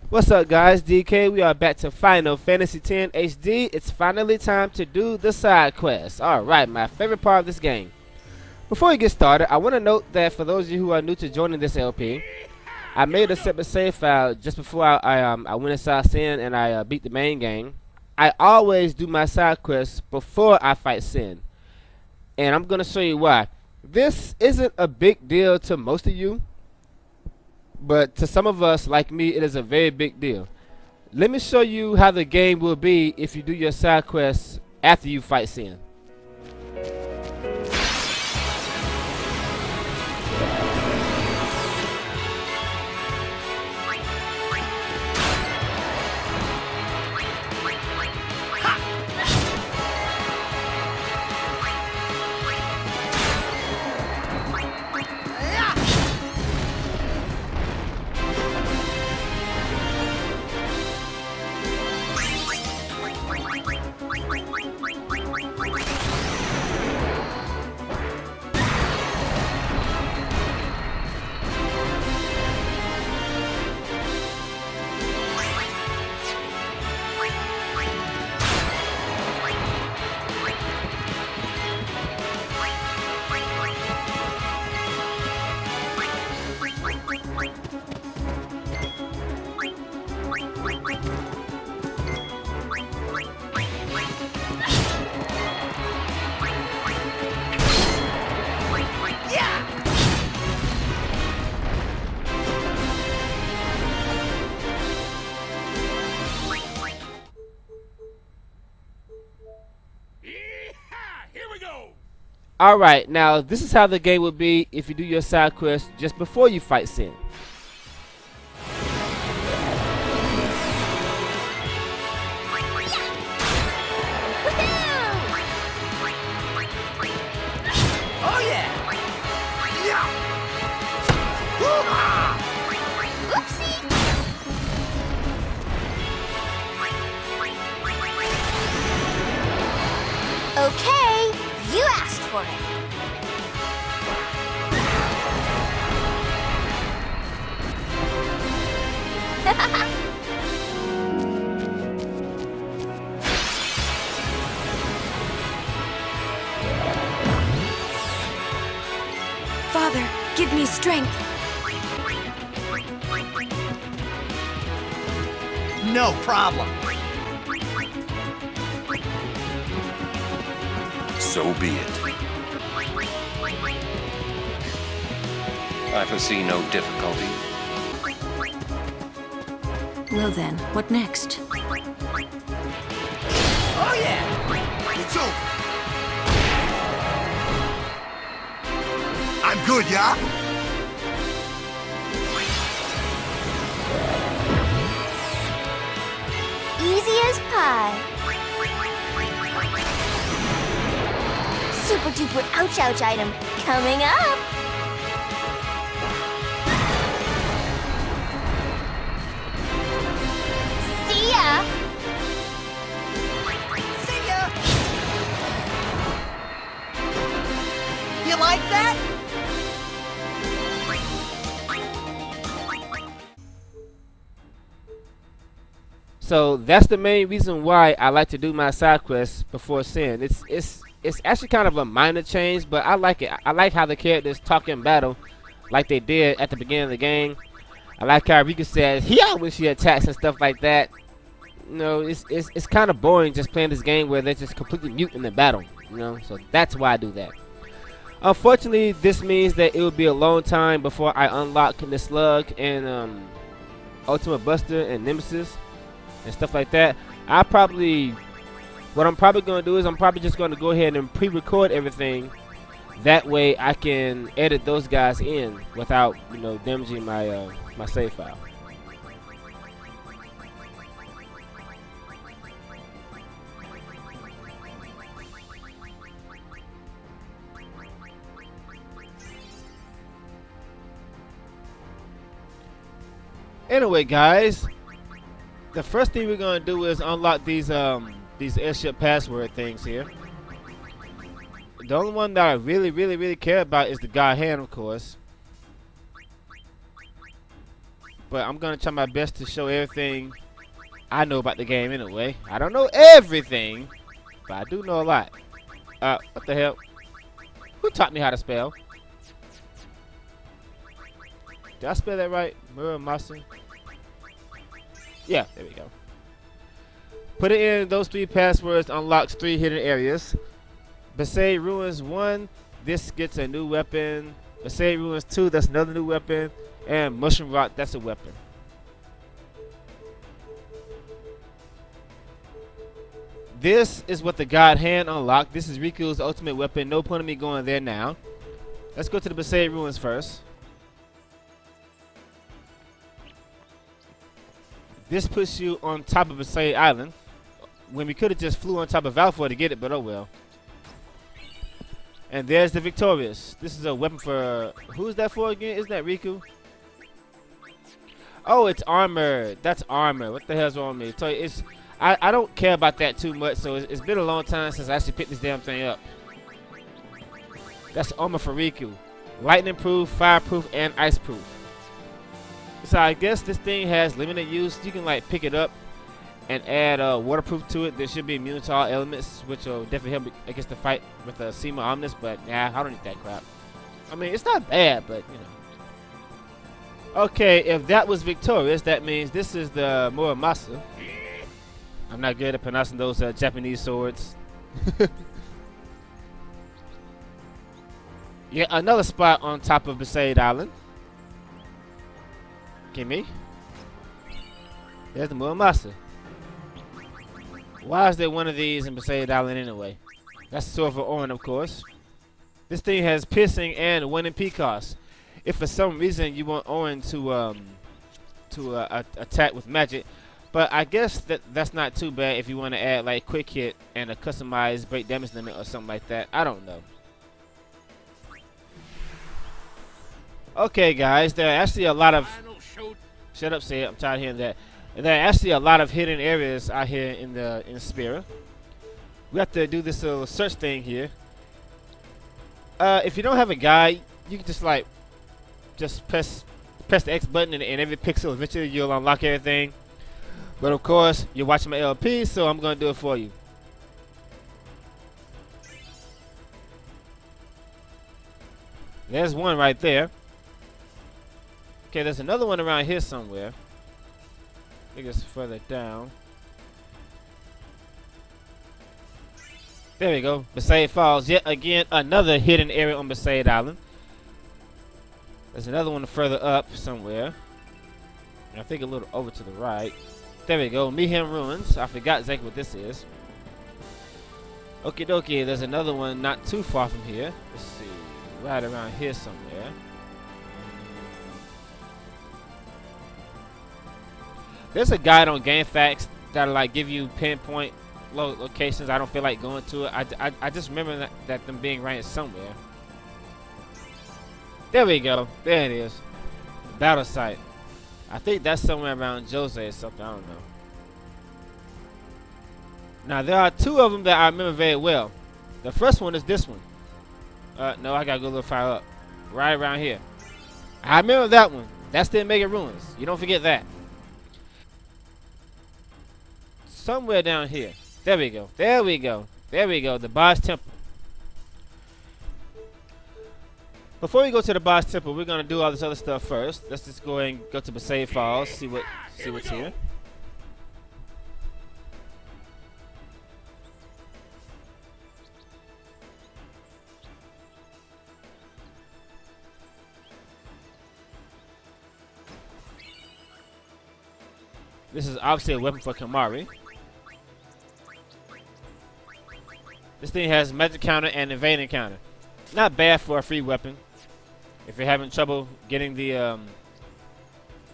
What's up, guys? DK. We are back to Final Fantasy X HD. It's finally time to do the side quest. Alright, my favorite part of this game. Before we get started, I want to note that for those of you who are new to joining this LP, I made a separate save file just before I went inside Sin and I beat the main game. I always do my side quests before I fight Sin. And I'm going to show you why. This isn't a big deal to most of you, but to some of us, like me, it is a very big deal. Let me show you how the game will be if you do your side quests after you fight Sin. Alright, now this is how the game would be if you do your side quest just before you fight Sin. Oh yeah! Okay, you asked for it. Father, give me strength. No problem. So be it. I foresee no difficulty. Well then, what next? Oh yeah! It's over. I'm good, yeah? Easy as pie. Super duper ouch ouch item coming up. See ya. See ya! You like that? So that's the main reason why I like to do my side quests before Sin. It's actually kind of a minor change, but I like it. I like how the characters talk in battle like they did at the beginning of the game. I like how Rika says "yeah" when she attacks and stuff like that. You know, it's kind of boring just playing this game where they're just completely mute in the battle. You know, so that's why I do that. Unfortunately, this means that it will be a long time before I unlock the Slug and Ultimate Buster and Nemesis and stuff like that. What I'm probably going to do is I'm probably just going to go ahead and pre-record everything. That way I can edit those guys in without, you know, damaging my my save file. Anyway, guys, the first thing we're gonna do is unlock these airship password things here. The only one that I really care about is the God hand, of course. but I'm gonna try my best to show everything I know about the game anyway. I don't know everything, but I do know a lot. What the hell? Who taught me how to spell? Did I spell that right? Muramasa? Yeah, there we go. Put it in those 3 passwords unlocks 3 hidden areas. Besaid Ruins 1, this gets a new weapon. Besaid Ruins 2, that's another new weapon. And Mushroom Rock, that's a weapon. This is what the God Hand unlocked. This is Riku's ultimate weapon. No point in me going there now. Let's go to the Besaid Ruins first. This puts you on top of Besaid Island, when we could have just flew on top of Valfor to get it, but oh well. And there's the Victorious. This is a weapon for... Who's that for again? Isn't that Riku? Oh, it's armor. That's armor. What the hell's wrong with me? So it's... I don't care about that too much, so it's been a long time since I actually picked this damn thing up. That's armor for Riku. Lightning proof, fireproof, and ice proof. So I guess this thing has limited use. You can like pick it up and add waterproof to it. There should be immune to all elements, which will definitely help against the fight with the Sema Omnis, but nah, I don't need that crap. I mean, it's not bad, but you know. Okay, if that was Victorious, that means this is the Muramasa. I'm not good at pronouncing those Japanese swords. Yeah, another spot on top of Besaid Island. Gimme. There's the Muramasa. Why is there one of these in Besaid Island anyway? That's the sword for Orin, of course. This thing has piercing and 1 MP cost. If for some reason you want Orin to attack with magic, but I guess that's not too bad if you want to add like quick hit and a customized break damage limit or something like that. I don't know. Okay, guys, there are actually a lot of... Shut up, say it. I'm tired of hearing that. There are actually a lot of hidden areas out here in Spira. We have to do this little search thing here. If you don't have a guide, you can just press the X button and every pixel. Eventually, you'll unlock everything. But of course, you're watching my LP, so I'm gonna do it for you. There's one right there. Okay, there's another one around here somewhere. I think it's further down. There we go. Besaid Falls. Yet again, another hidden area on Besaid Island. There's another one further up somewhere. And I think a little over to the right. There we go. Mihem Ruins. I forgot exactly what this is. Okie dokie. There's another one not too far from here. Let's see. Right around here somewhere. There's a guide on GameFAQs that'll like give you pinpoint locations. I don't feel like going to it. I just remember that them being ranked somewhere. There we go. There it is. Battle site. I think that's somewhere around Jose or something. I don't know. Now there are 2 of them that I remember very well. The first one is this one. No, I gotta go a little far up. Right around here. I remember that one. That's the Mega Ruins. You don't forget that. Somewhere down here. There we go. There we go. There we go. The Boss Temple. Before we go to the Boss Temple, we're gonna do all this other stuff first. Let's just go and go to Besaid Falls. See what's here. This is obviously a weapon for Kamari. This thing has magic counter and evading counter. Not bad for a free weapon. If you're having trouble getting the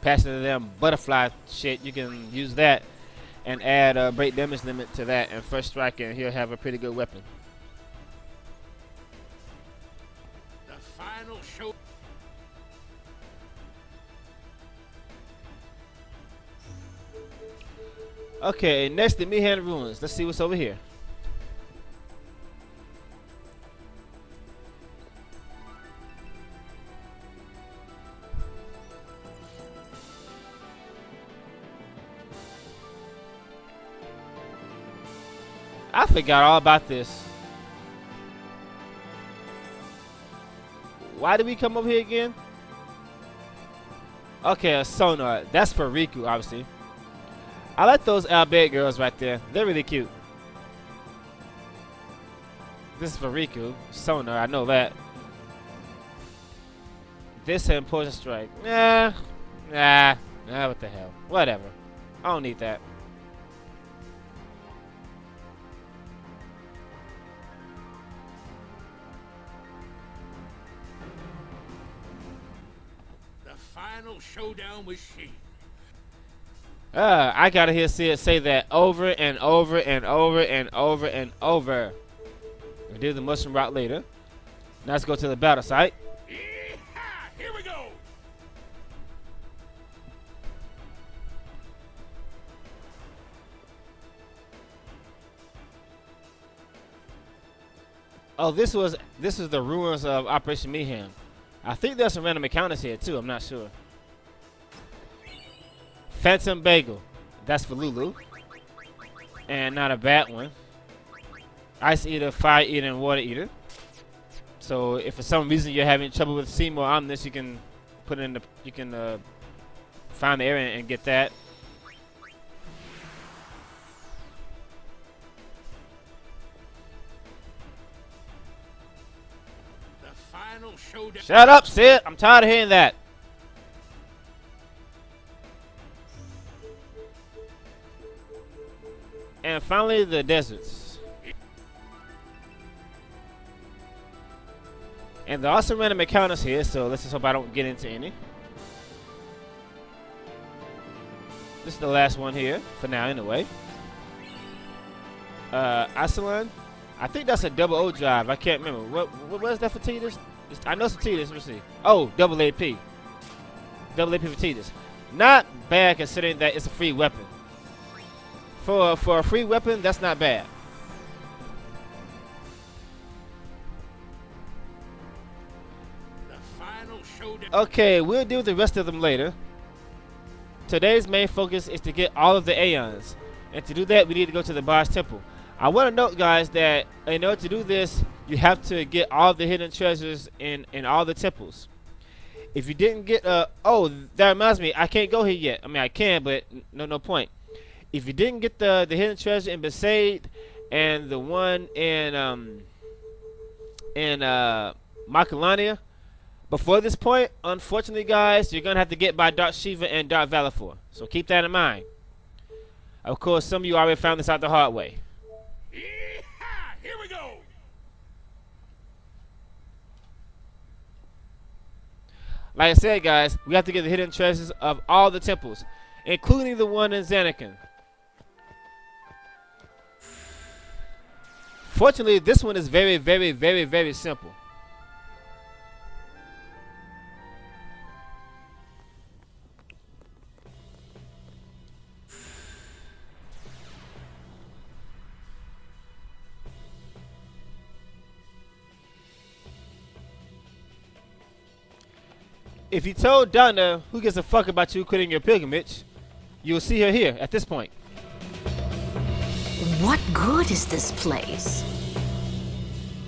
passing to them butterfly shit, you can use that and add a break damage limit to that, and first strike, and he'll have a pretty good weapon. The final show. Okay, next the Mihem Ruins. Let's see what's over here. I forgot all about this. Why did we come over here again? Okay, a sonar. That's for Riku, obviously. I like those Albert girls right there. They're really cute. This is for Riku. Sonar, I know that. This and Poison Strike. Nah, what the hell. Whatever. I don't need that. The final showdown with she. I gotta hear Sid say that over and over and over and over and over. We'll do the mushroom route later. Now let's go to the battle site. Yeehaw! Here we go. Oh, this is the ruins of Operation Mayhem. I think there's some random encounters here too. I'm not sure. Phantom Bagel. That's for Lulu. And not a bad one. Ice Eater, Fire Eater, and Water Eater. So if for some reason you're having trouble with Seymour Omnis, you can put in the find the area and get that. The final showdown. Shut up, Sid. I'm tired of hearing that. And finally, the deserts. And there are some random encounters here, so let's just hope I don't get into any. This is the last one here, for now anyway. Isolon? I think that's a double O drive. I can't remember. What is that for Tidus? I know it's for Tidus. Let's see. Oh, double AP. Double AP for Tidus. Not bad considering that it's a free weapon. For a free weapon, that's not bad. The final showdown. Okay, we'll deal with the rest of them later. Today's main focus is to get all of the Aeons. And to do that, we need to go to the Boss Temple. I want to note, guys, that in order to do this, you have to get all the hidden treasures in all the temples. If you didn't get oh, that reminds me, I can't go here yet. I mean, I can, but no point. If you didn't get the hidden treasure in Besaid and the one in Macalania, before this point, unfortunately, guys, you're gonna have to get by Dark Shiva and Dark Valifor. So keep that in mind. Of course, some of you already found this out the hard way. Yeehaw! Here we go. Like I said, guys, we have to get the hidden treasures of all the temples, including the one in Zanakin. Fortunately, this one is very, very, very, very simple. If you told Donna who gives a fuck about you quitting your pilgrimage, you'll see her here at this point. What good is this place?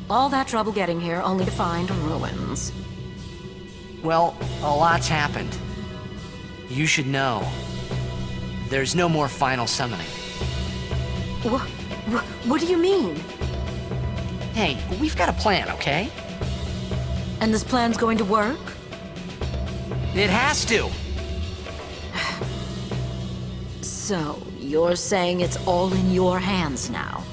All that trouble getting here only to find ruins. Well, a lot's happened. You should know. There's no more final summoning. What do you mean? Hey, we've got a plan, okay? And this plan's going to work? It has to! So, you're saying it's all in your hands now?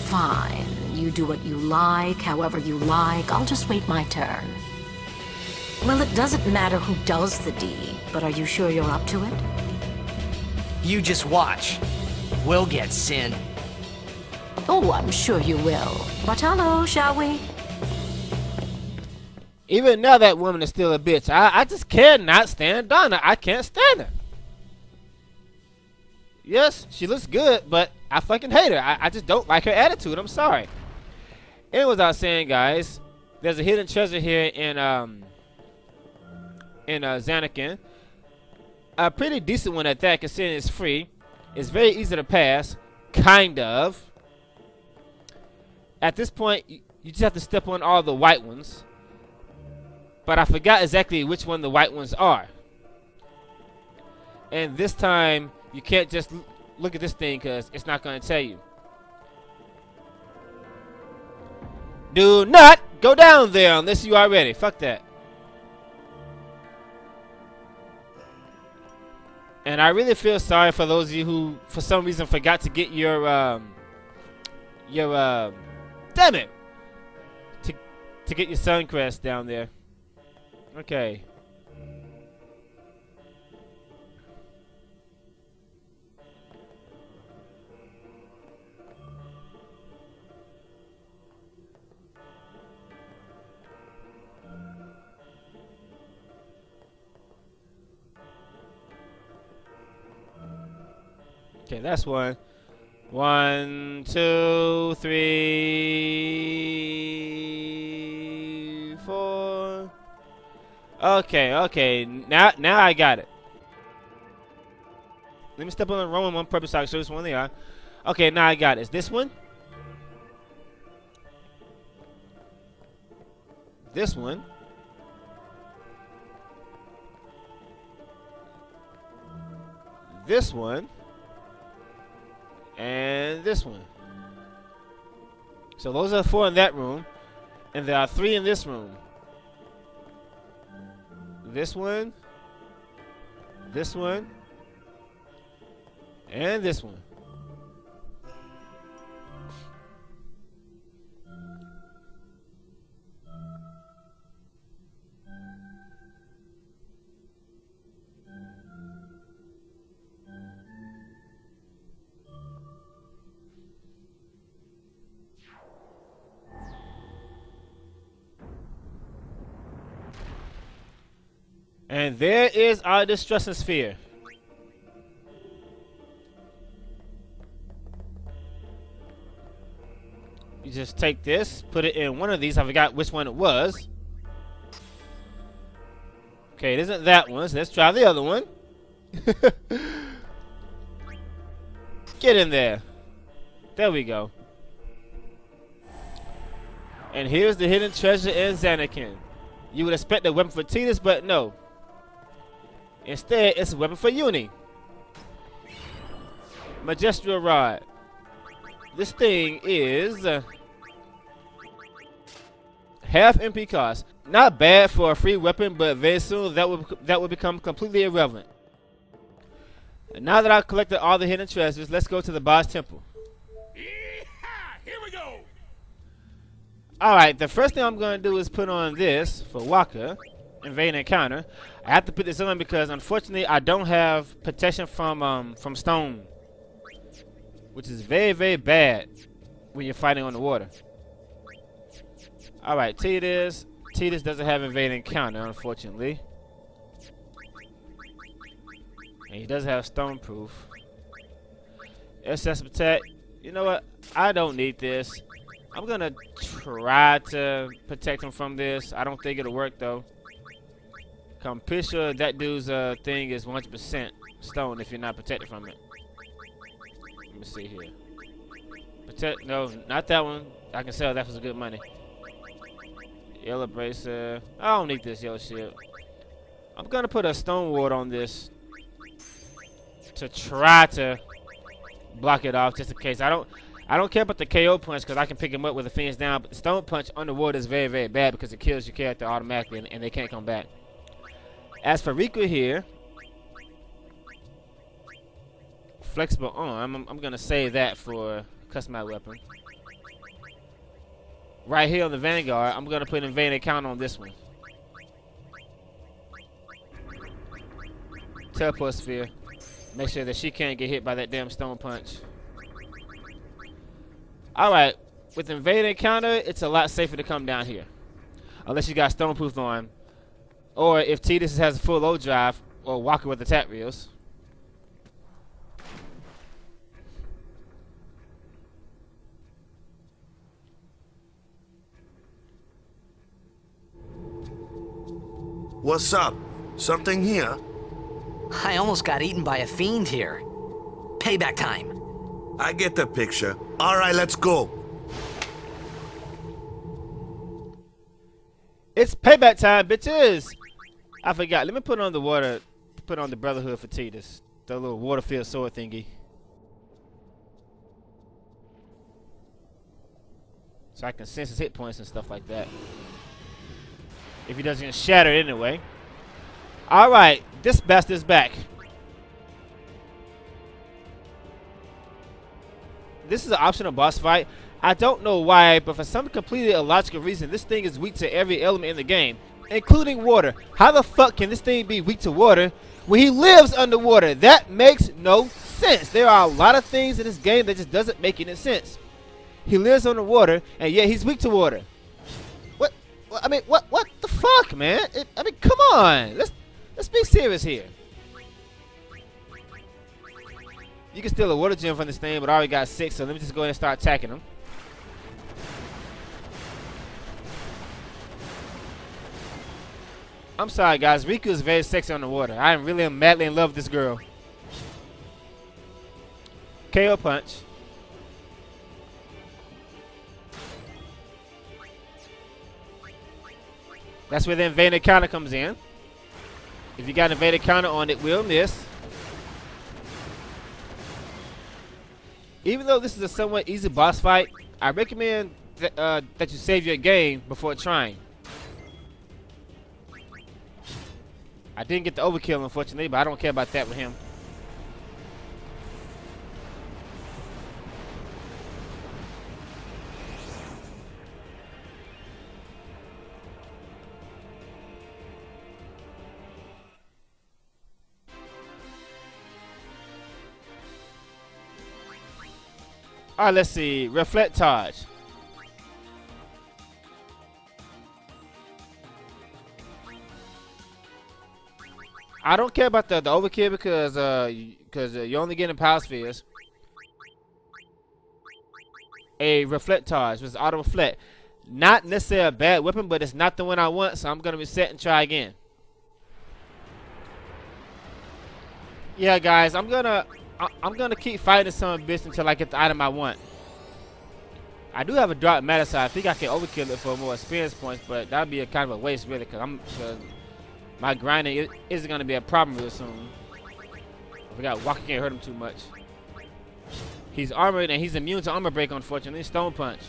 Fine. You do what you like, however you like. I'll just wait my turn. Well, it doesn't matter who does the deed, but are you sure you're up to it? You just watch. We'll get Sin. Oh, I'm sure you will. But hello, shall we? Even now, that woman is still a bitch. I just cannot stand Donna. I can't stand her. Yes, she looks good, but I fucking hate her. I just don't like her attitude. I'm sorry. Anyways, I was saying, guys, there's a hidden treasure here in Zanakin. A pretty decent one at that, considering it's free. It's very easy to pass, kind of. At this point, you just have to step on all the white ones. But I forgot exactly which one the white ones are. And this time, you can't just look at this thing because it's not going to tell you. Do not go down there unless you are ready. Fuck that. And I really feel sorry for those of you who, for some reason, forgot to get your damn it, to get your sun crest down there. Okay. Okay, that's one. 1, 2, 3, 4. Okay. Now I got it. Let me step on the wrong one purpose so I can show this one they are. Okay, now I got it. Is this one? This one. This one. And this one. So those are 4 in that room. And there are 3 in this room. This one. This one. And this one. And there is our distressing sphere. You just take this, put it in one of these. I forgot which one it was. Okay, it isn't that one, so let's try the other one. Get in there. There we go. And here's the hidden treasure in Xanakin. You would expect a weapon for Tidus, but no. Instead, it's a weapon for Yuna. Magistral Rod. This thing is half MP cost. Not bad for a free weapon, but very soon that will become completely irrelevant. And now that I've collected all the hidden treasures, let's go to the boss temple. Yeehaw! Here we go. Alright, the first thing I'm going to do is put on this for Waka. Invade and encounter. I have to put this on because unfortunately I don't have protection from stone, which is very, very bad when you're fighting on the water. Alright, Tidus doesn't have invade and encounter, unfortunately. And he does have stone proof. SS protect. You know what? I don't need this. I'm gonna try to protect him from this. I don't think it'll work though. I'm pretty sure that dude's thing is 100% stone if you're not protected from it. Let me see here. Protect, no, not that one. I can sell that for some good money. Yellow bracer. I don't need this yellow shield. I'm gonna put a stone ward on this to try to block it off just in case. I don't care about the KO punch because I can pick him up with the fins down, but the stone punch underwater is very, very bad because it kills your character automatically and they can't come back. As for Riku here, flexible arm, I'm gonna save that for customized weapon. Right here on the Vanguard, I'm gonna put invade encounter on this one. Teleport sphere. Make sure that she can't get hit by that damn stone punch. Alright, with invade encounter, it's a lot safer to come down here. Unless you got stone proof on. Or if Tidus has a full load drive, or Walker with attack reels. What's up? Something here? I almost got eaten by a fiend here. Payback time. I get the picture. All right, let's go. It's payback time, bitches. I forgot. Let me put on the water. Put on the Brotherhood for Titus. The little water field sword thingy. So I can sense his hit points and stuff like that. If he doesn't shatter it anyway. Alright, this bastard's back. This is an optional boss fight. I don't know why, but for some completely illogical reason, this thing is weak to every element in the game, including water. How the fuck can this thing be weak to water when he lives underwater? That makes no sense. There are a lot of things in this game that just doesn't make any sense. He lives underwater, and yet he's weak to water. What? I mean, what the fuck, man? I mean, come on. Let's be serious here. You can steal a water gem from this thing, but I already got 6, so let me just go ahead and start attacking him. I'm sorry, guys. Riku is very sexy on the water. I am really madly in love with this girl. KO punch. That's where the invaded counter comes in. If you got an invaded counter on, it will miss. Even though this is a somewhat easy boss fight, I recommend that you save your game before trying. I didn't get the overkill, unfortunately, but I don't care about that with him. Alright, let's see. Reflect charge. I don't care about the overkill because you're only getting power spheres. A reflect charge, which is auto reflect. Not necessarily a bad weapon, but it's not the one I want, so I'm gonna reset and try again. Yeah, guys, I'm gonna keep fighting some bitch until I get the item I want. I do have a dark matter, so I think I can overkill it for more experience points, but that'd be a kind of a waste, really, because my grinding isn't gonna be a problem real soon. I forgot Walker can't hurt him too much. He's armored and he's immune to armor break, unfortunately. Stone punch.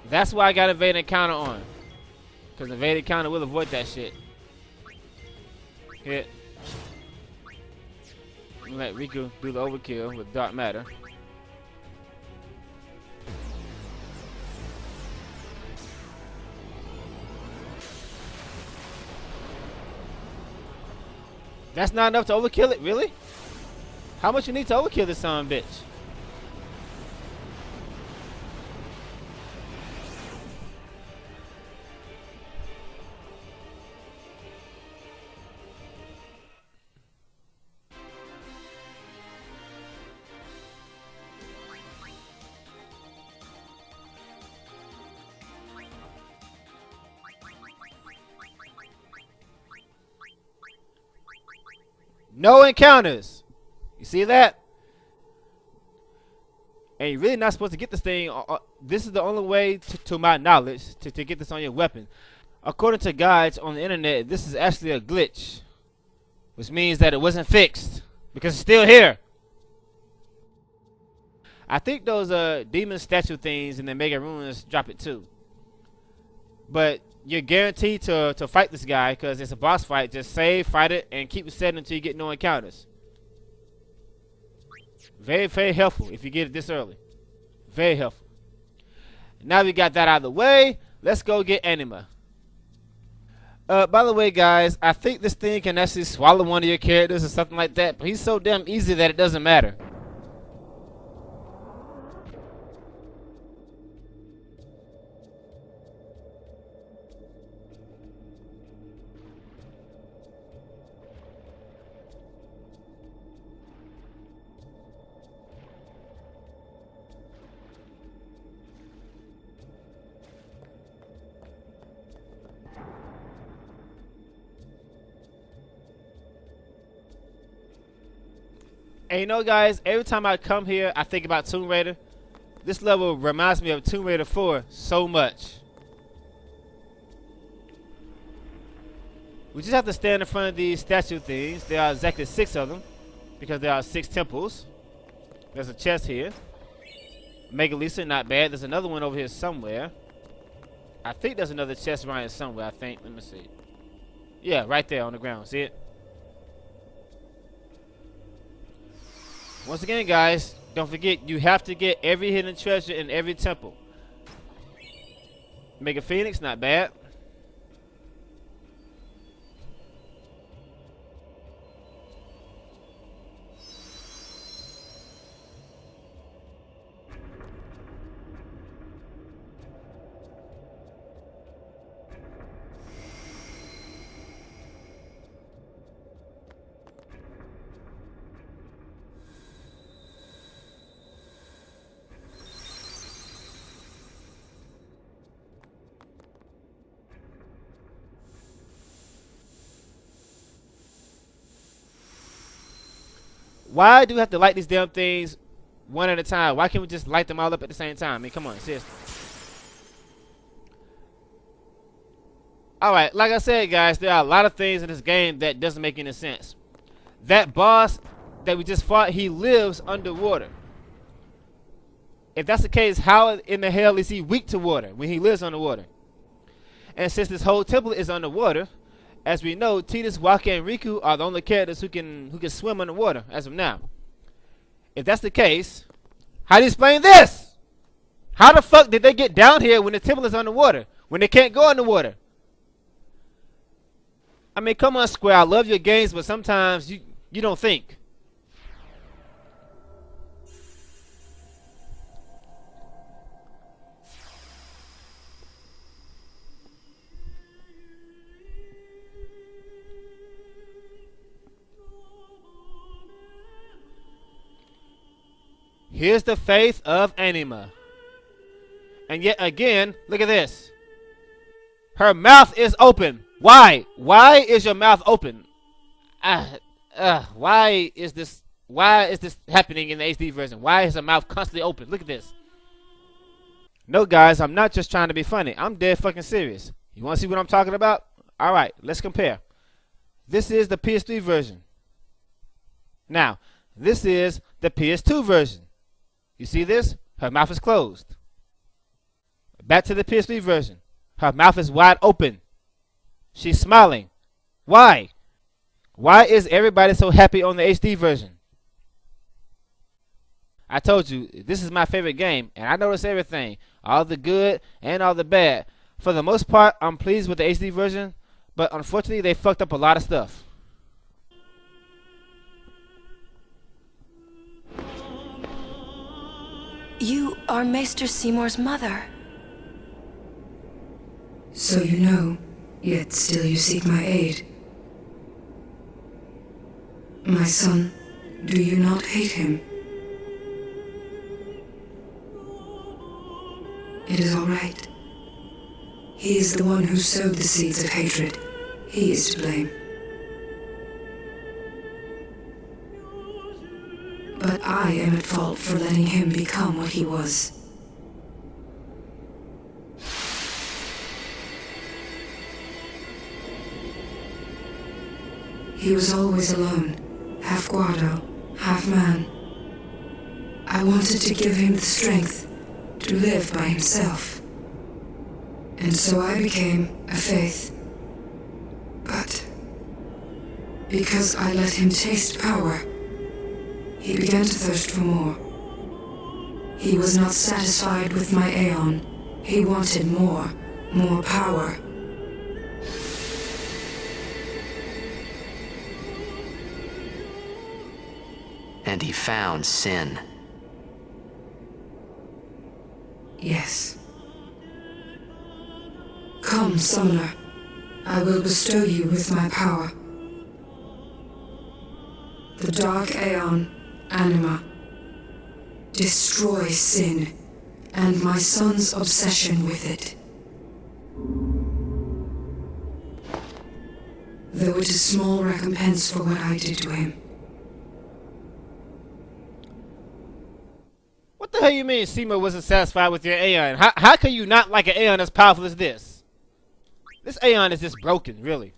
That's why I got invaded counter on, because invaded counter will avoid that shit. Hit. Let Riku do the overkill with dark matter. That's not enough to overkill it, really? How much you need to overkill this son of a bitch? No encounters. You see that? And you're really not supposed to get this thing. This is the only way, to my knowledge, to get this on your weapon. According to guides on the internet, this is actually a glitch, which means that it wasn't fixed because it's still here. I think those demon statue things in the Mega Ruins drop it too. But you're guaranteed to fight this guy because it's a boss fight. Just save, fight it, and keep it set until you get no encounters. Very, very helpful if you get it this early. Very helpful. Now we got that out of the way, let's go get Anima. By the way, guys, I think this thing can actually swallow one of your characters or something like that, but he's so damn easy that it doesn't matter. And you know, guys, every time I come here, I think about Tomb Raider. This level reminds me of Tomb Raider 4 so much. We just have to stand in front of these statue things. There are exactly 6 of them because there are 6 temples. There's a chest here. Mega Lisa, not bad. There's another one over here somewhere. I think there's another chest around here somewhere, I think. Let me see. Yeah, right there on the ground. See it? Once again, guys, don't forget, you have to get every hidden treasure in every temple. Mega Phoenix, not bad. Why do we have to light these damn things one at a time? Why can't we just light them all up at the same time? I mean, come on, seriously. Alright, like I said, guys, there are a lot of things in this game that doesn't make any sense. That boss that we just fought, he lives underwater. If that's the case, how in the hell is he weak to water when he lives underwater? And since this whole temple is underwater, as we know, Tidus, Waka, and Riku are the only characters who can swim underwater as of now. If that's the case, how do you explain this? How the fuck did they get down here when the temple is underwater? When they can't go underwater? I mean, come on, Square. I love your games, but sometimes you don't think. Here's the faith of Anima. And yet again, look at this. Her mouth is open. Why? Why is your mouth open? Why is this happening in the HD version? Why is her mouth constantly open? Look at this. No, guys, I'm not just trying to be funny. I'm dead fucking serious. You want to see what I'm talking about? All right, let's compare. This is the PS3 version. Now, this is the PS2 version. You see this? Her mouth is closed. Back to the PS3 version. Her mouth is wide open. She's smiling. Why? Why is everybody so happy on the HD version? I told you, this is my favorite game, and I notice everything. All the good and all the bad. For the most part, I'm pleased with the HD version, but unfortunately, they fucked up a lot of stuff. You are Maester Seymour's mother. So you know, yet still you seek my aid. My son, do you not hate him? It is all right. He is the one who sowed the seeds of hatred. He is to blame. But I am at fault for letting him become what he was. He was always alone, half guardo, half man. I wanted to give him the strength to live by himself. And so I became a faith. But because I let him taste power, he began to thirst for more. He was not satisfied with my Aeon. He wanted more power. And he found sin. Yes. Come, Summoner. I will bestow you with my power. The Dark Aeon, Anima. Destroy sin, and my son's obsession with it. Though it is small recompense for what I did to him. What the hell you mean Seymour wasn't satisfied with your Aeon? How can you not like an Aeon as powerful as this? This Aeon is just broken, really.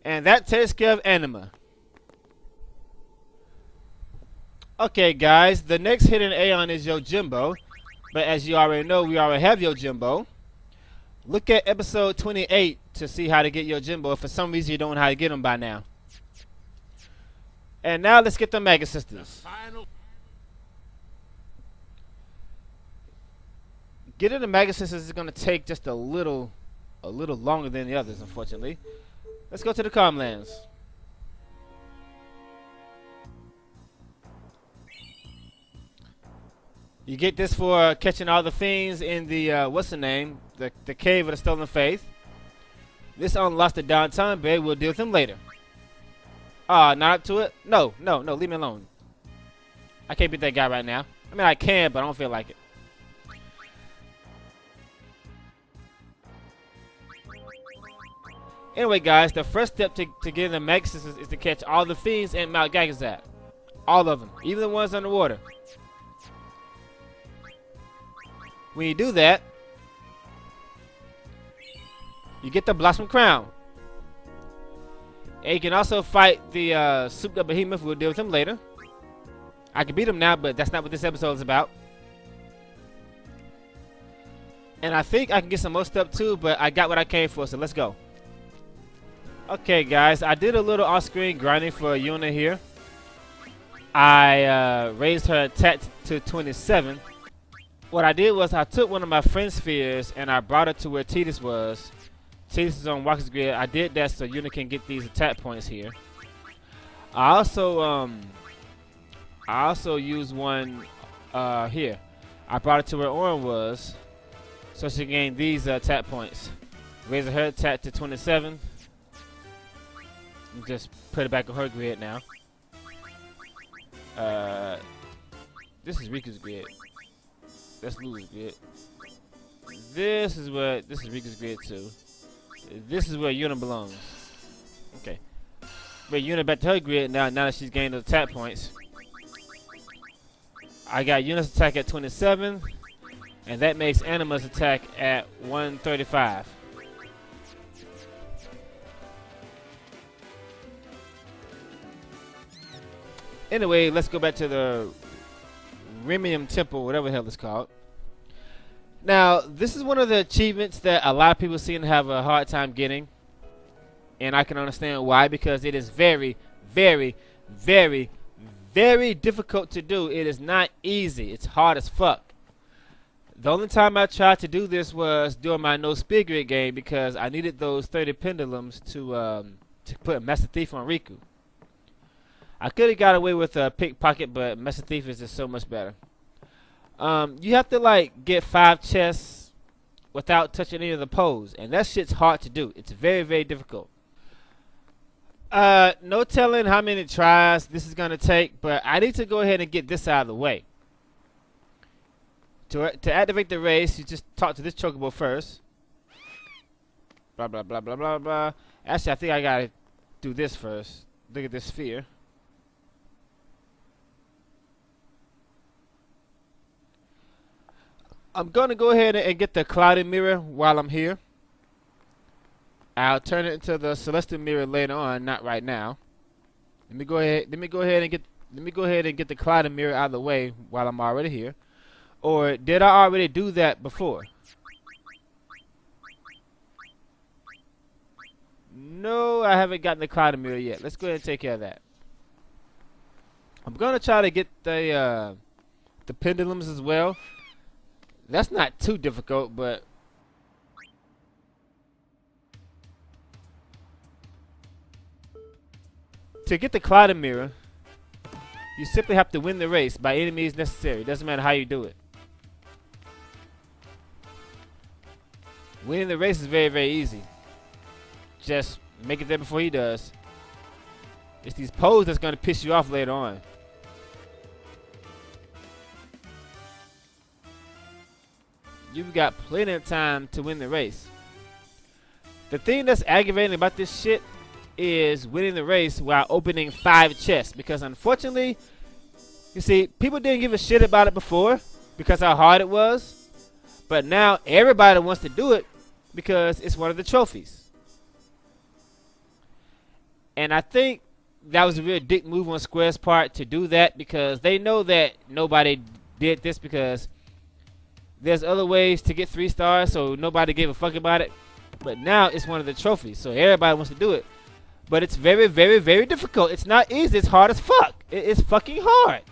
And that takes care of Anima. Okay, guys, the next hidden Aeon is Yojimbo. But as you already know, we already have Yojimbo. Look at episode 28 to see how to get Yojimbo if for some reason you don't know how to get them by now. And now let's get the Mega Sisters. Getting the Mega Sisters is going to take just a little longer than the others, unfortunately. Let's go to the Calmlands. You get this for catching all the fiends in the, what's the name? The Cave of the Stolen Faith. This unlocks the Downtown Bay. We'll deal with them later. Not up to it? No, leave me alone. I can't beat that guy right now. I mean, I can, but I don't feel like it. Anyway, guys, the first step to getting the Mega Sisters is to catch all the fiends in Mount Gagazat. All of them, even the ones underwater. When you do that, you get the Blossom Crown. And you can also fight the Souped Up Behemoth. We'll deal with him later. I can beat him now, but that's not what this episode is about. And I think I can get some more stuff too, but I got what I came for, so let's go. Okay, guys, I did a little off-screen grinding for Yuna here. I raised her attack to 27. What I did was I took one of my friend spheres and I brought it to where Tidus was. Tidus is on Walker's Grid. I did that so Yuna can get these attack points here. I also used one here. I brought it to where Orin was so she gained these attack points. Raising her attack to 27. Just put it back on her grid now. This is Riku's grid. That's Lulu's grid. This is Riku's grid too. This is where Yuna belongs. Okay. But Yuna back to her grid now that she's gained those attack points. I got Yuna's attack at 27. And that makes Anima's attack at 135. Anyway, let's go back to the Remium Temple, whatever the hell it's called. Now, this is one of the achievements that a lot of people seem to have a hard time getting. And I can understand why, because it is very, very, very, very difficult to do. It is not easy. It's hard as fuck. The only time I tried to do this was during my No Spear Grid game because I needed those 30 pendulums to put Master Thief on Riku. I could have got away with a pickpocket, but Master Thief is just so much better. You have to like get 5 chests without touching any of the poles, and that shit's hard to do. It's very, very difficult. No telling how many tries this is gonna take, but I need to go ahead and get this out of the way. To activate the race, you just talk to this chocobo first. Blah blah blah blah blah blah. Actually, I think I gotta do this first. Look at this sphere. I'm going to go ahead and get the Cloudy Mirror while I'm here. I'll turn it into the Celestial Mirror later on, not right now. Let me go ahead and get the Cloudy Mirror out of the way while I'm already here. Or did I already do that before? No, I haven't gotten the Cloudy Mirror yet. Let's go ahead and take care of that. I'm going to try to get the pendulums as well. That's not too difficult, but to get the Cloudy Mirror, you simply have to win the race by any means necessary. Doesn't matter how you do it. Winning the race is very, very easy. Just make it there before he does. It's these poles that's going to piss you off later on. You've got plenty of time to win the race. The thing that's aggravating about this shit is winning the race while opening 5 chests. Because unfortunately, you see, people didn't give a shit about it before because how hard it was. But now everybody wants to do it because it's one of the trophies. And I think that was a real dick move on Square's part to do that, because they know that nobody did this because there's other ways to get 3 stars, so nobody gave a fuck about it. But now it's one of the trophies, so everybody wants to do it. But it's very, very, very difficult. It's not easy. It's hard as fuck. It's fucking hard.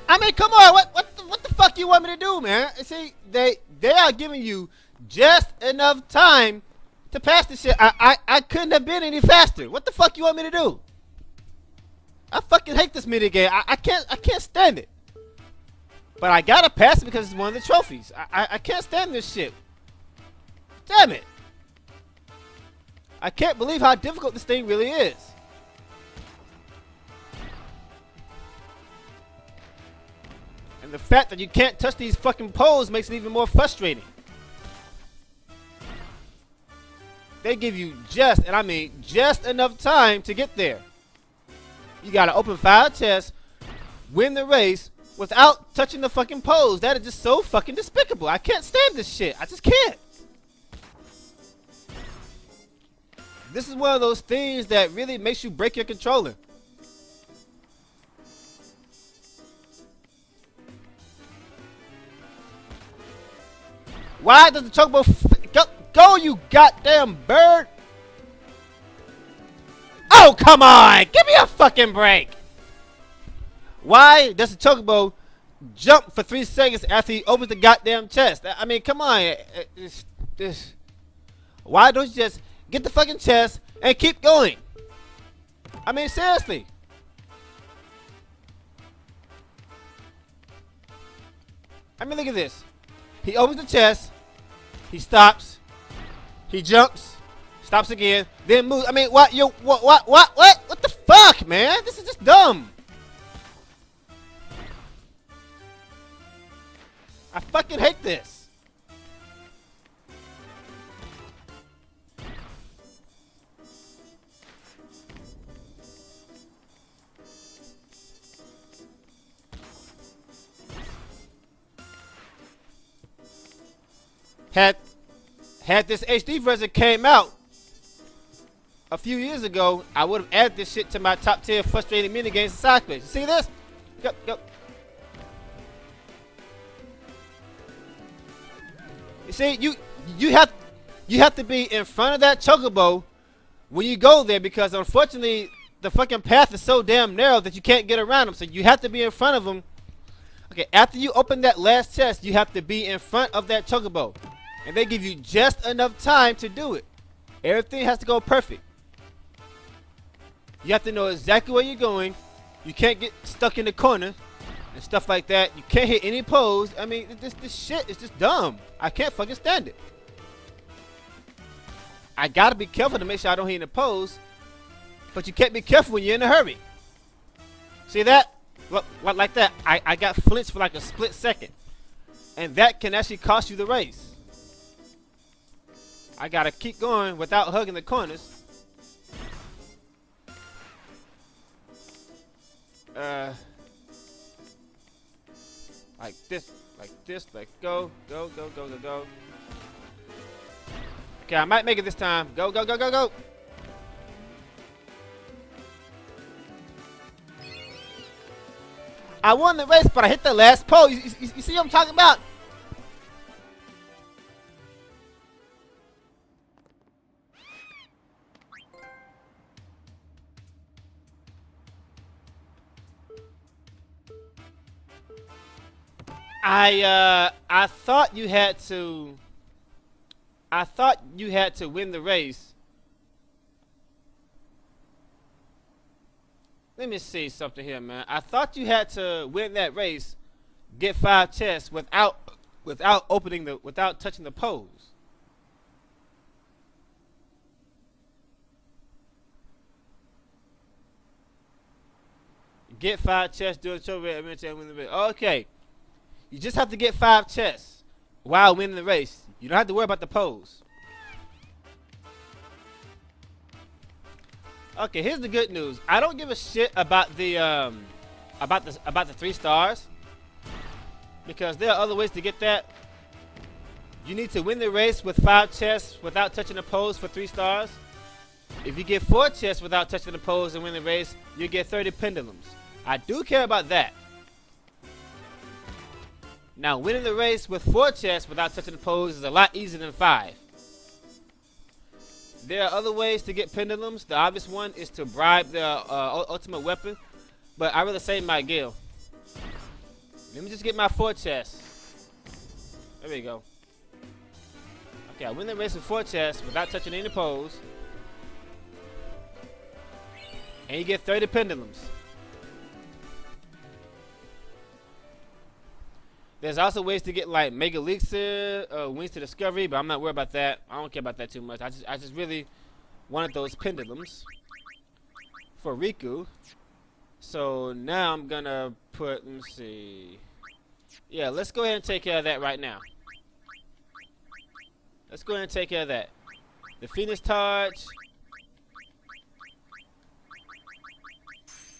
I mean, come on, what the fuck you want me to do, man? See, they are giving you just enough time to pass this shit. I couldn't have been any faster. What the fuck you want me to do? I fucking hate this minigame. I can't stand it. But I gotta pass it because it's one of the trophies. I can't stand this shit. Damn it. I can't believe how difficult this thing really is. And the fact that you can't touch these fucking poles makes it even more frustrating. They give you just, and I mean just enough time to get there. You gotta open 5 chests, win the race, without touching the fucking poles. That is just so fucking despicable. I can't stand this shit. I just can't. This is one of those things that really makes you break your controller. Why does the chocobo go, you goddamn bird? Oh, come on! Give me a fucking break! Why does the chocobo jump for 3 seconds after he opens the goddamn chest? I mean, come on. Why don't you just get the fucking chest and keep going? I mean, seriously. I mean, look at this. He opens the chest. He stops. He jumps. Stops again. Then moves. I mean, what? What the fuck, man? This is just dumb. I fucking hate this. Had this HD version came out a few years ago, I would have added this shit to my top 10 frustrating minigames and side quests. You see this? Go. You see, you have to be in front of that chocobo when you go there, because unfortunately the fucking path is so damn narrow that you can't get around them. So you have to be in front of them. Okay, after you open that last chest, you have to be in front of that chocobo. And they give you just enough time to do it. Everything has to go perfect. You have to know exactly where you're going. You can't get stuck in the corner and stuff like that. You can't hit any pose. I mean, this shit is just dumb. I can't fucking stand it. I gotta be careful to make sure I don't hit any pose. But you can't be careful when you're in a hurry. See that? Look, like that. I got flinched for like a split second. And that can actually cost you the race. I gotta keep going without hugging the corners. Like this, like go. Okay, I might make it this time. Go. I won the race, but I hit the last pole. You see what I'm talking about? I thought you had to. I thought you had to win the race. Let me see something here, man. I thought you had to win that race, get 5 chests without touching the pose. Get 5 chests, do a show win the race. Okay. You just have to get 5 chests while winning the race. You don't have to worry about the pose. Okay, here's the good news. I don't give a shit about the 3 stars, because there are other ways to get that. You need to win the race with 5 chests without touching the pose for 3 stars. If you get 4 chests without touching the pose and win the race, you get 30 pendulums. I do care about that. Now, winning the race with 4 chests without touching the pose is a lot easier than 5. There are other ways to get pendulums. The obvious one is to bribe the ultimate weapon, but I rather save my gil. Let me just get my 4 chests. There we go. Okay, I win the race with 4 chests without touching any pose. And you get 30 pendulums. There's also ways to get like Mega Elixir, Wings to Discovery, but I'm not worried about that. I don't care about that too much. I just really wanted those pendulums for Riku. So now I'm gonna put, let me see. Yeah, let's go ahead and take care of that right now. Let's go ahead and take care of that. The Phoenix Torch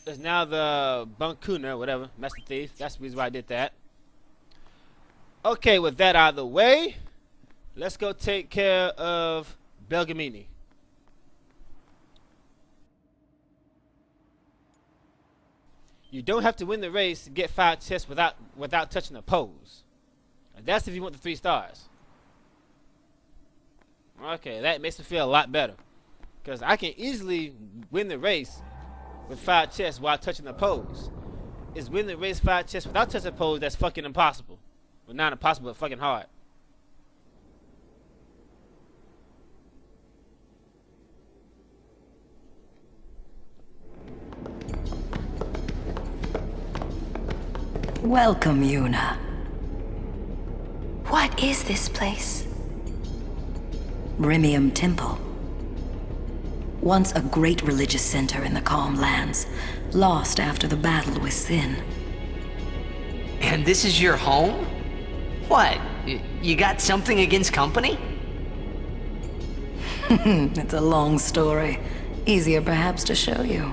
is now the Bunkuna, whatever, Master Thief. That's the reason why I did that. Okay, with that out of the way, let's go take care of Belgamini. You don't have to win the race to get 5 chests without touching the pose. And that's if you want the 3 stars. Okay, that makes me feel a lot better, because I can easily win the race with 5 chests while touching the pose. It's win the race 5 chests without touching the pose that's fucking impossible. Well, not impossible, but fucking hard. Welcome, Yuna. What is this place? Rimium Temple. Once a great religious center in the Calm Lands, lost after the battle with Sin. And this is your home? What? You got something against company? It's a long story. Easier perhaps to show you.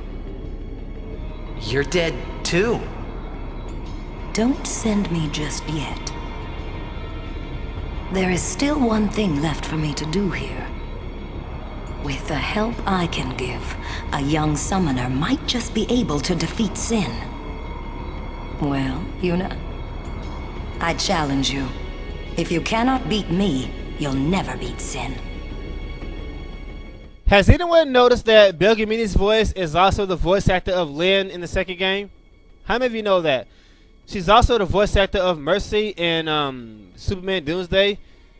You're dead too. Don't send me just yet. There is still one thing left for me to do here. With the help I can give, a young summoner might just be able to defeat Sin. Well, Yuna, I challenge you. If you cannot beat me, you'll never beat Sin. Has anyone noticed that Belgamini's voice is also the voice actor of Lynn in the second game? How many of you know that? She's also the voice actor of Mercy in Superman Doomsday.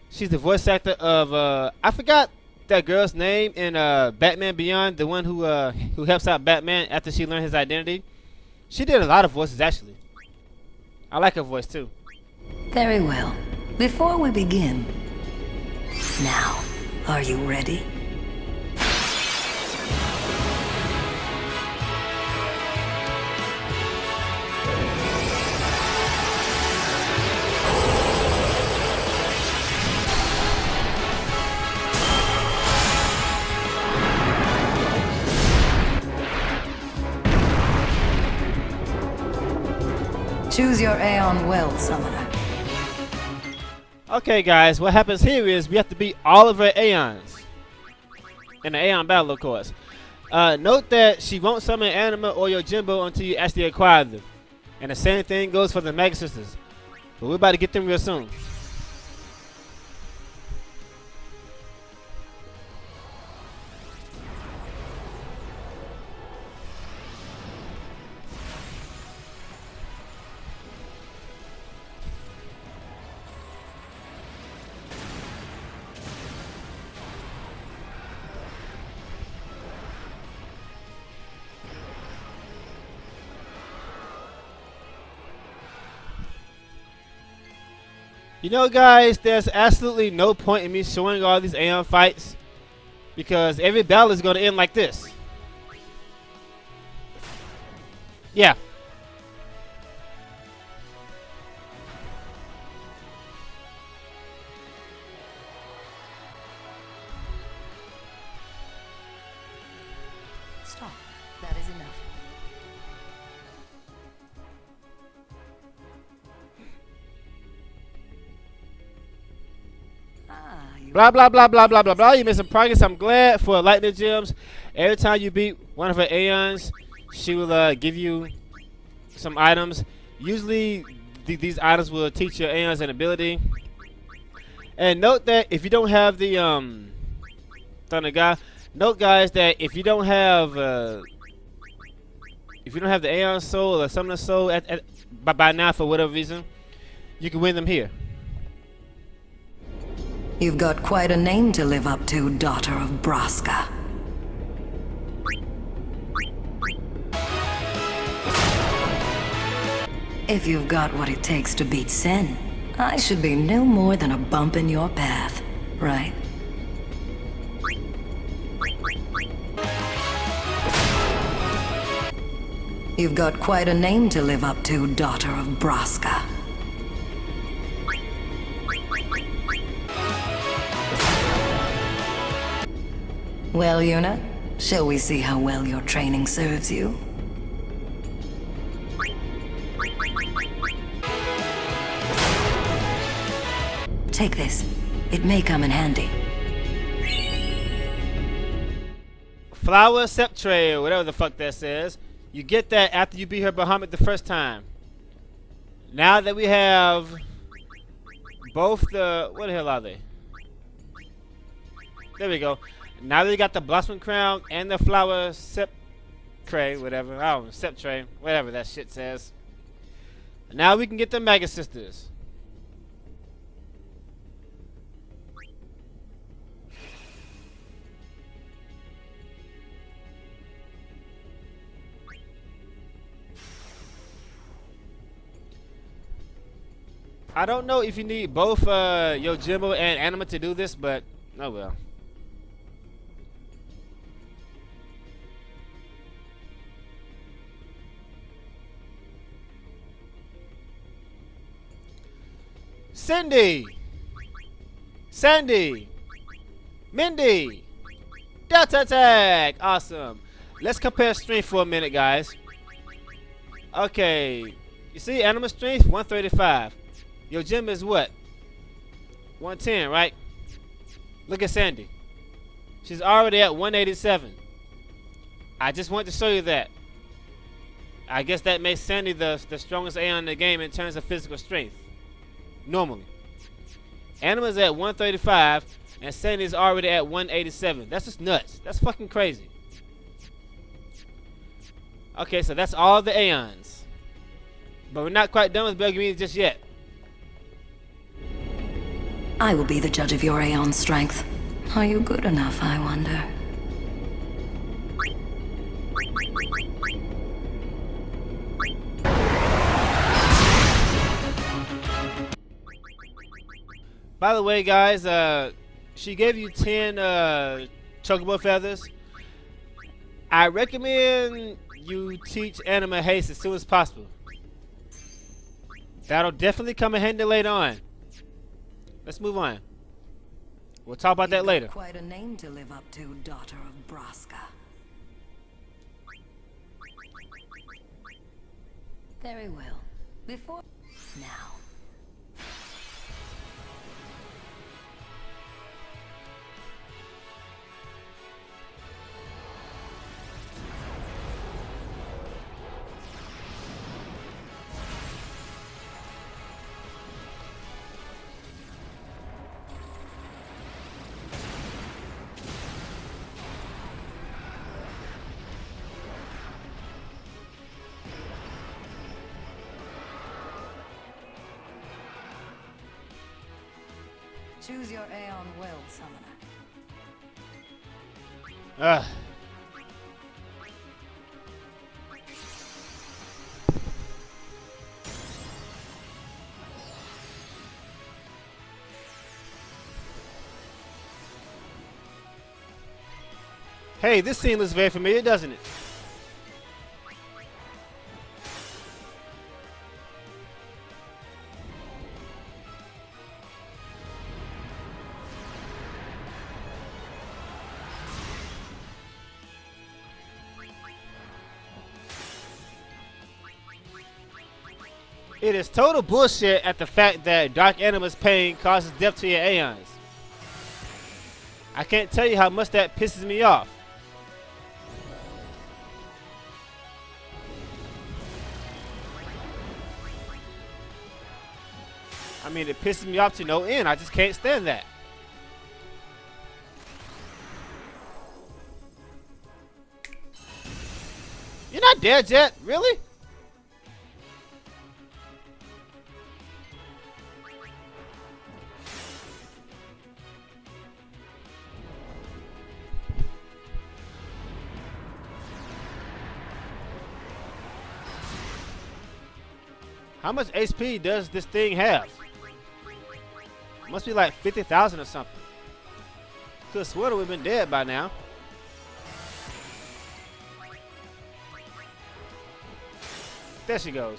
She's the voice actor of I forgot that girl's name in Batman Beyond, the one who helps out Batman after she learned his identity. She did a lot of voices actually. I like her voice too. Very well. Before we begin, now, are you ready? Choose your Aeon well, Summoner. Okay, guys, what happens here is we have to beat all of her Aeons in the Aeon battle, of course. Note that she won't summon Anima or Yojimbo until you actually acquire them. And the same thing goes for the Mega Sisters. But we're about to get them real soon. You know, guys, there's absolutely no point in me showing all these Aeon fights because every battle is going to end like this. Yeah. Stop. That is enough. Blah, blah, blah, blah, blah, blah, blah. You made some progress. I'm glad for Lightning Gems. Every time you beat one of her Aeons, she will give you some items. Usually, these items will teach your Aeons an ability. And note that if you don't have the Thunder God, note, guys, that if you don't have the Aeon Soul or Summoner Soul by now for whatever reason, you can win them here. You've got quite a name to live up to, daughter of Braska. If you've got what it takes to beat Sin, I should be no more than a bump in your path, right? You've got quite a name to live up to, daughter of Braska. Well, Yuna, shall we see how well your training serves you? Take this. It may come in handy. Flower Celestrial, whatever the fuck that says. You get that after you beat her Bahamut the first time. Now that we have both the... What the hell are they? There we go. Now that you got the Blossom Crown and the Flower Celestrial, whatever. I don't know, Celestrial, whatever that shit says. Now we can get the Mega Sisters. I don't know if you need both Yojimbo and Anima to do this, but oh well. Cindy, Sandy, Mindy, Delta Attack, awesome. Let's compare strength for a minute, guys. Okay, you see Anima strength 135. Yojimbo is what? 110, right? Look at Sandy. She's already at 187. I just want to show you that. I guess that makes Sandy the strongest Aeon in the game in terms of physical strength. Normally. Anima's at 135 and Sandy's already at 187. That's just nuts. That's fucking crazy. Okay, so that's all the Aeons. But we're not quite done with Belgravia just yet. I will be the judge of your Aeon strength. Are you good enough, I wonder? By the way, guys, she gave you 10 chocobo feathers. I recommend you teach Anima haste as soon as possible. That'll definitely come in handy later on. Let's move on. We'll talk about that later. Quite a name to live up to, daughter of Braska. Very well. Before now. Choose your Aeon will, Summoner. Hey, this scene looks very familiar, doesn't it? It is total bullshit at the fact that Dark Anima's pain causes death to your Aeons. I can't tell you how much that pisses me off. I mean, it pisses me off to no end. I just can't stand that. You're not dead yet? Really? How much HP does this thing have? Must be like 50,000 or something. Could've sworn we've been dead by now. There she goes.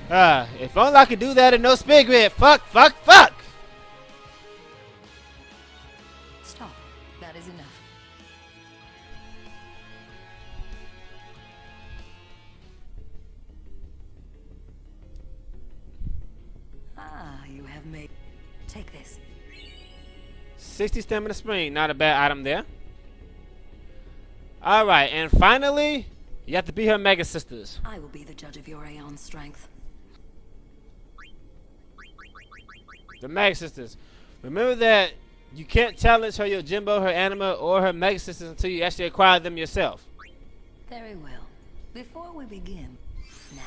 If only I could do that in no speed grid. Fuck. Stop. That is enough. You have made... Take this. 60 stamina spring. Not a bad item there. Alright, and finally, you have to be her Mega Sisters. I will be the judge of your Aeon strength. The Mega Sisters. Remember that you can't challenge her Yojimbo, her Anima, or her Mega Sisters until you actually acquire them yourself. Very well. Before we begin, now.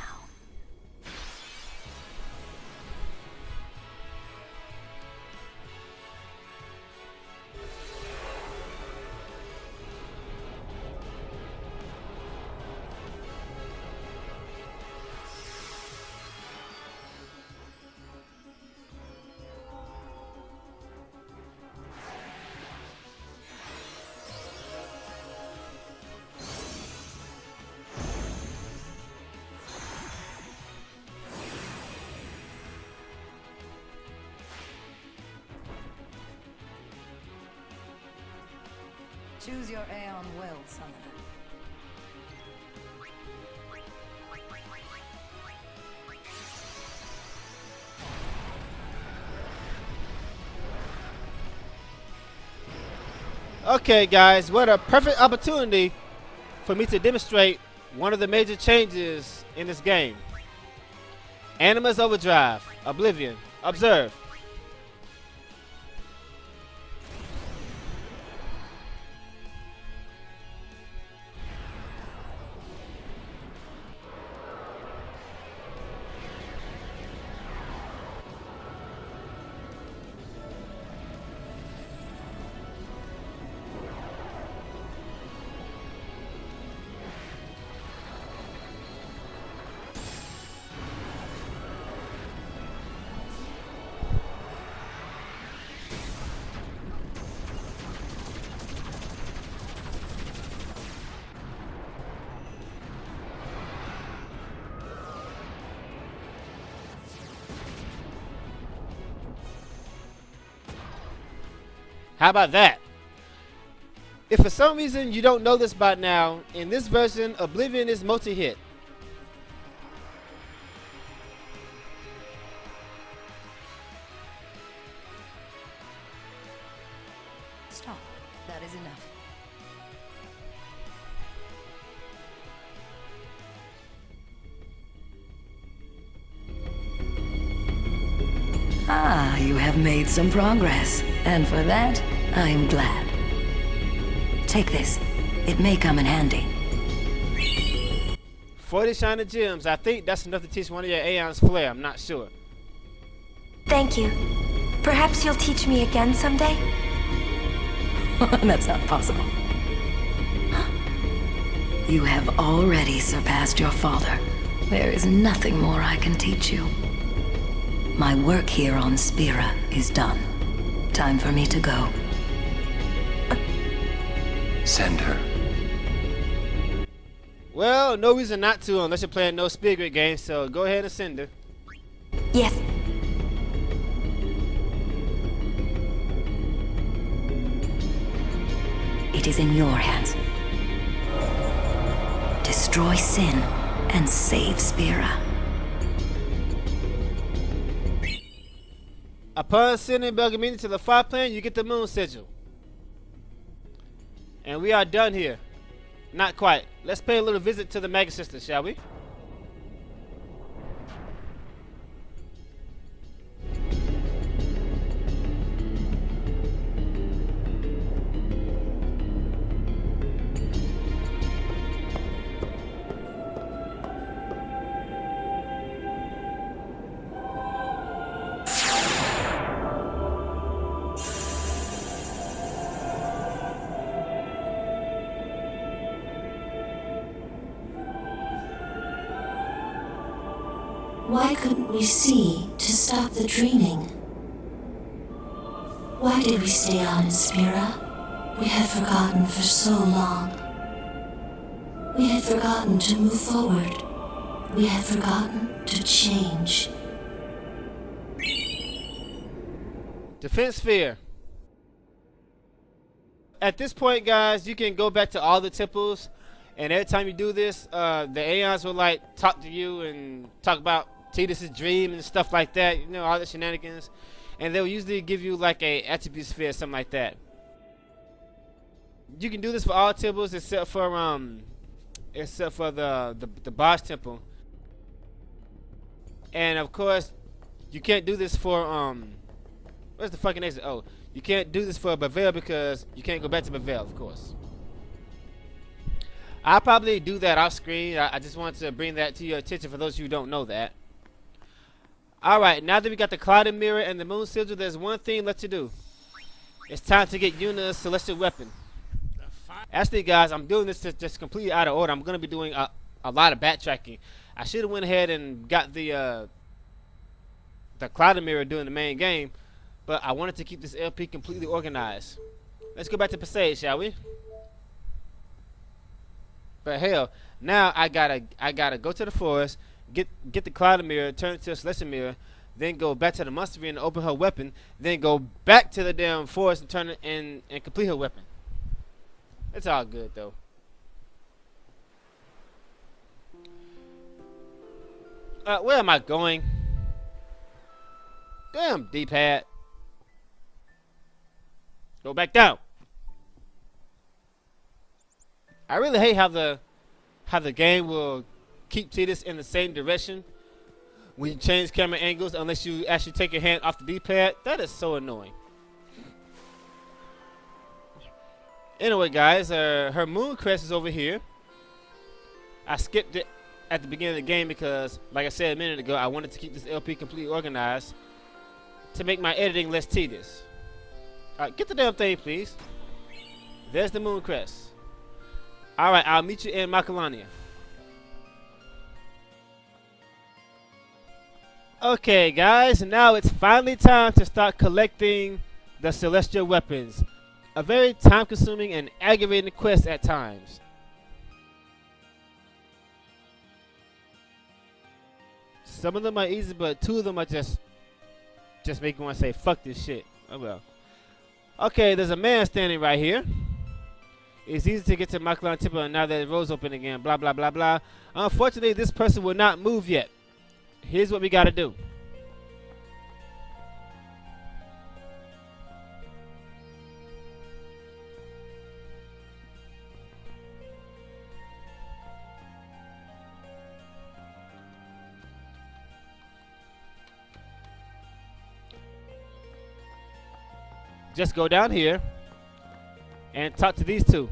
Choose your Aeon well, Summoner. Okay, guys, what a perfect opportunity for me to demonstrate one of the major changes in this game. Anima's Overdrive, Oblivion, Observe. How about that? If for some reason you don't know this by now, in this version, Oblivion is multi-hit. Stop. That is enough. You have made some progress, and for that, I am glad. Take this. It may come in handy. 40 shiny gems. I think that's enough to teach one of your Aeons Flare. I'm not sure. Thank you. Perhaps you'll teach me again someday? That's not possible. You have already surpassed your father. There is nothing more I can teach you. My work here on Spira is done. Time for me to go. Send her. Well, no reason not to unless you're playing no speed grid game, so go ahead and send her. Yes. It is in your hands. Destroy sin and save Spira. Upon sending Belgamini to the fire plane, you get the moon sigil. And we are done here. Not quite. Let's pay a little visit to the Mega Sister, shall we? Why couldn't we see to stop the dreaming? Why did we stay on in Spira? We had forgotten for so long. We had forgotten to move forward. We had forgotten to change. Defense sphere. At this point, guys, you can go back to all the temples, and every time you do this, the Aeons will like talk to you and talk about Tidus' dream and stuff like that, you know, all the shenanigans, and they'll usually give you like a attribute sphere, something like that. You can do this for all temples except for the boss temple, and of course, you can't do this for where's the fucking exit? Oh, you can't do this for Bavel because you can't go back to Bavel, of course. I'll probably do that off screen. I just want to bring that to your attention for those of you who don't know that. Alright, now that we got the Clouded Mirror and the Moon Sigil, there's one thing left to do. It's time to get Yuna's Celestial Weapon. Actually, guys, I'm doing this just completely out of order. I'm going to be doing a lot of backtracking. I should have went ahead and got the Clouded Mirror during the main game, but I wanted to keep this LP completely organized. Let's go back to Passage, shall we? But hell, now I gotta go to the forest, get the Clouded Mirror, turn it to a Celestial Mirror, then go back to the Monster Arena and open her weapon, then go back to the damn forest and turn it and complete her weapon. It's all good though. Where am I going? Damn D-pad. Go back down. I really hate how the game will keep Tidus in the same direction when you change camera angles unless you actually take your hand off the D-pad. That is so annoying. Anyway, guys, her moon crest is over here. I skipped it at the beginning of the game because, like I said a minute ago, I wanted to keep this LP completely organized to make my editing less tedious. Alright, get the damn thing, please. There's the moon crest. Alright, I'll meet you in Macalania. Okay, guys, now it's finally time to start collecting the Celestial Weapons. A very time-consuming and aggravating quest at times. Some of them are easy, but two of them are just make me want to say, fuck this shit. Oh well. Okay, there's a man standing right here. It's easy to get to Macalania Temple and now that the road's open again, blah, blah, blah, blah. Unfortunately, this person will not move yet. Here's what we gotta do. Just go down here and talk to these two.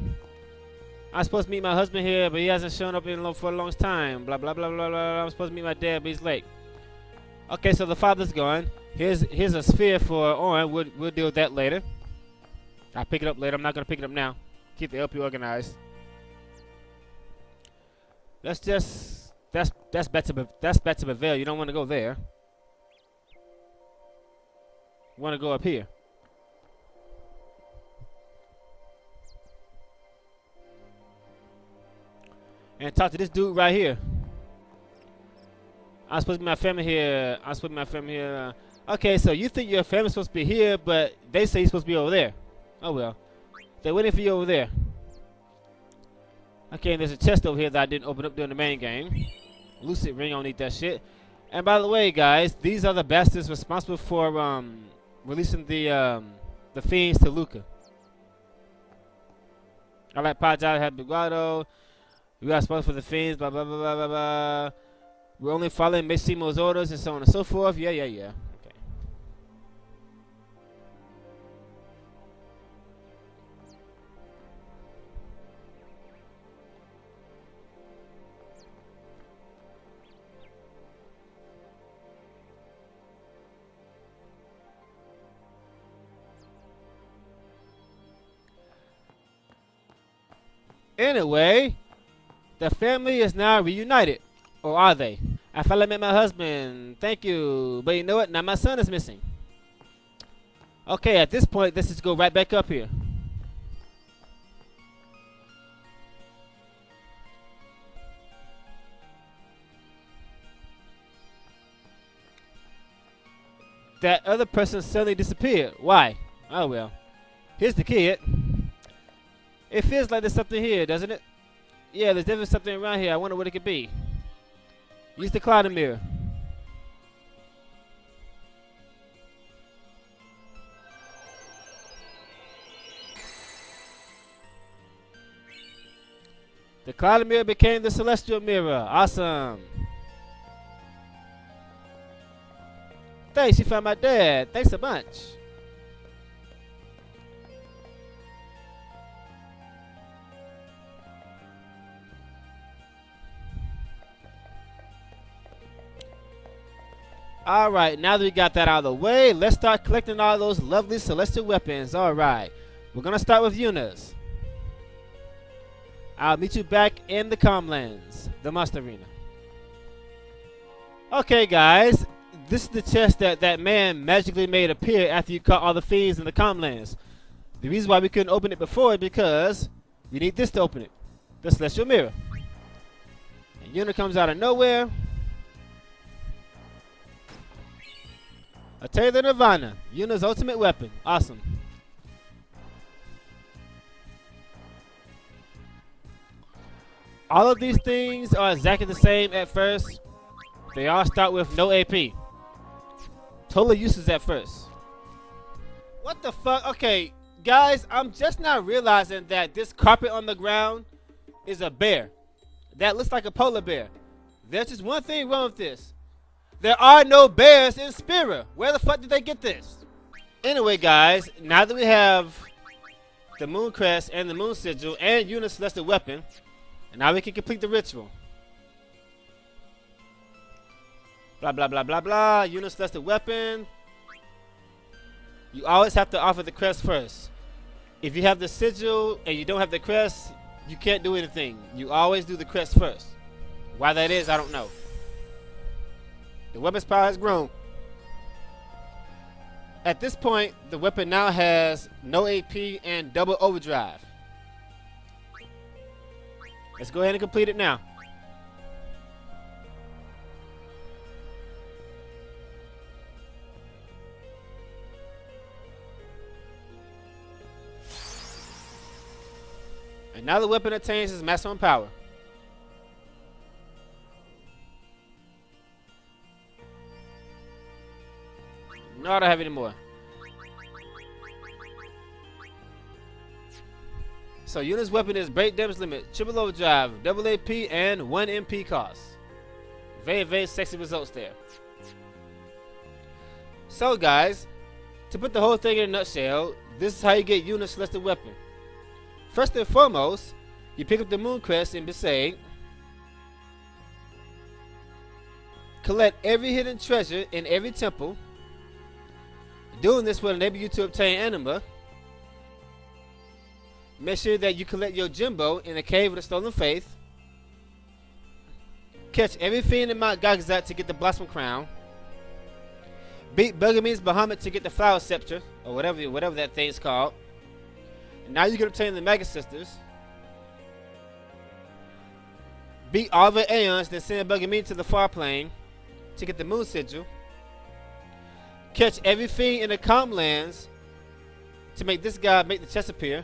I'm supposed to meet my husband here, but he hasn't shown up for a long time. Blah, blah, blah, blah, blah. I'm supposed to meet my dad, but he's late. Okay, so the father's gone. Here's a sphere for Orin. We'll deal with that later. I'll pick it up later. I'm not going to pick it up now. Keep the LP organized. That's back to Bavel. You don't want to go there. You want to go up here. and talk to this dude right here. I'm supposed to be my family here. I'm supposed to be my family here. Okay, so you think your family's supposed to be here, but they say you're supposed to be over there. Oh well. They're waiting for you over there. Okay, and there's a chest over here that I didn't open up during the main game. Lucid ring, I don't need that shit. And by the way, guys, these are the bastards responsible for releasing the fiends to Luca. I like Pajai had Bugado. We are responsible for the fiends, blah blah blah blah blah blah. We're only following Massimo's orders and so on and so forth. Yeah. Okay. Anyway, the family is now reunited. Or are they? I finally met my husband. Thank you. But you know what? Now my son is missing. Okay, at this point, let's just go right back up here. That other person suddenly disappeared. Why? Oh well. Here's the kid. It feels like there's something here, doesn't it? Yeah, there's definitely something around here. I wonder what it could be. Use the cloud mirror. The cloud mirror became the celestial mirror. Awesome. Thanks, you found my dad. Thanks a bunch. Alright, now that we got that out of the way, let's start collecting all those lovely celestial weapons. Alright, we're going to start with Yuna's. I'll meet you back in the Comlands, the Monster Arena. Okay, guys, this is the chest that man magically made appear after you caught all the fiends in the Comlands. The reason why we couldn't open it before is because we need this to open it, the Celestial Mirror. And Yuna comes out of nowhere. A Taylor Nirvana, Yuna's ultimate weapon. Awesome. All of these things are exactly the same at first. They all start with no AP. Totally useless at first. What the fuck? Okay, guys, I'm just now realizing that this carpet on the ground is a bear. That looks like a polar bear. There's just one thing wrong with this. There are no bears in Spira. Where the fuck did they get this? Anyway, guys, now that we have the Moon Crest and the Moon Sigil and Yuna's Celestial Weapon, and now we can complete the ritual. Blah, blah, blah, blah, blah. Yuna's Celestial Weapon. You always have to offer the crest first. If you have the Sigil and you don't have the crest, you can't do anything. You always do the crest first. Why that is, I don't know. The weapon's power has grown. At this point, the weapon now has no AP and double overdrive. Let's go ahead and complete it now. And now the weapon attains its maximum power. No, I don't have any more. So Yuna's weapon is break damage limit, triple overdrive, double AP, and 1 MP cost. Very, very sexy results there. So guys, to put the whole thing in a nutshell, this is how you get Yuna's Celestial Weapon. First and foremost, you pick up the Moon Crest in Besaid, collect every hidden treasure in every temple. Doing this will enable you to obtain Anima. Make sure that you collect your Jimbo in the Cave of the Stolen Faith. Catch every fiend in Mount Gagazat to get the Blossom Crown. Beat Bugame's Bahamut to get the Flower Scepter, or whatever that thing's called. And now you can obtain the Mega Sisters. beat all the Aeons, then send Buggy Me to the far plane to get the moon sigil. Catch everything in the calm lands to make this guy make the chest appear.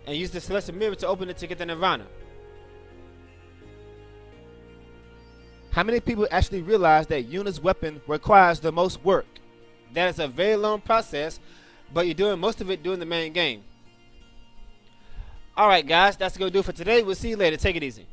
And use the Celestial Mirror to open it to get the Nirvana. How many people actually realize that Yuna's weapon requires the most work? That is a very long process, but you're doing most of it during the main game. Alright guys, that's going to do it for today. We'll see you later. Take it easy.